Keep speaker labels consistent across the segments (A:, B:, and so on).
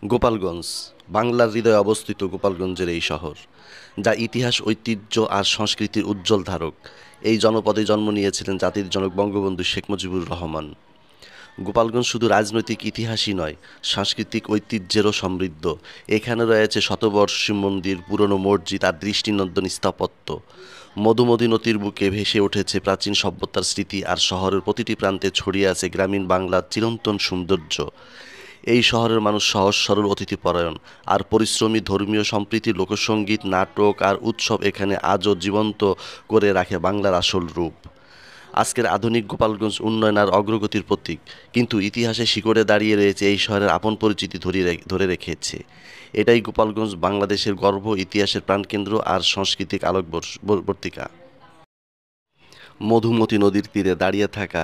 A: গোপালগঞ্জ বাংলার হৃদয়ে অবস্থিত গোপালগঞ্জের এই শহর, যা ইতিহাস, ঐতিহ্য আর সংস্কৃতির উজ্জ্বল ধারক। এই জনপদে জন্ম নিয়েছিলেন জাতির জনক বঙ্গবন্ধু শেখ মুজিবুর রহমান। গোপালগঞ্জ শুধু রাজনৈতিক ইতিহাসই নয়, সাংস্কৃতিক ঐতিহ্যেরও সমৃদ্ধ। এখানে রয়েছে শতবর্ষী মন্দির, পুরনো মসজিদ আর দৃষ্টিনন্দন স্থাপত্য। মধুমতি নদীর বুকে ভেসে উঠেছে প্রাচীন সভ্যতার স্মৃতি, আর শহরের প্রতিটি প্রান্তে ছড়িয়ে আছে গ্রামীণ বাংলার চিরন্তন সৌন্দর্য। এই শহরের মানুষ সহজ সরল, অতিথিপরায়ণ আর পরিশ্রমী। ধর্মীয় সম্প্রীতি, লোকসঙ্গীত, নাটক আর উৎসব এখানে আজও জীবন্ত করে রাখে বাংলার আসল রূপ। আজকের আধুনিক গোপালগঞ্জ উন্নয়ন আর অগ্রগতির প্রতীক, কিন্তু ইতিহাসে শিকড়ে দাঁড়িয়ে রয়েছে এই শহরের আপন পরিচিতি ধরে রেখেছে। এটাই গোপালগঞ্জ, বাংলাদেশের গর্ব, ইতিহাসের প্রাণকেন্দ্র আর সাংস্কৃতিক আলোকবর্তিকা। মধুমতি নদীর তীরে দাঁড়িয়ে থাকা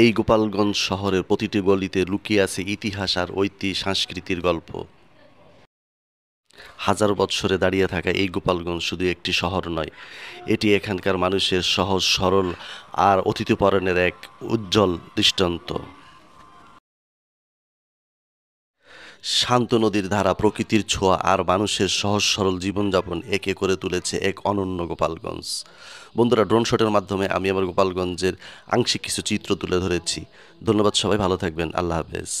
A: এই গোপালগঞ্জ শহরের প্রতিটি গলিতে লুকিয়ে আছে ইতিহাস আর সংস্কৃতির গল্প। হাজার বৎসরে দাঁড়িয়ে থাকা এই গোপালগঞ্জ শুধু একটি শহর নয়, এটি এখানকার মানুষের সহজ সরল আর অতিথিপরায়ণের এক উজ্জ্বল দৃষ্টান্ত। শান্ত নদীর ধারা, প্রকৃতির ছোঁয়া আর মানুষের সহজ সরল জীবনযাপন একে করে তুলেছে এক অনন্য গোপালগঞ্জ। বন্ধুরা, ড্রোন শটের মাধ্যমে আমি আমার গোপালগঞ্জের আংশিক কিছু চিত্র তুলে ধরেছি। ধন্যবাদ, সবাই ভালো থাকবেন। আল্লাহ হাফেজ।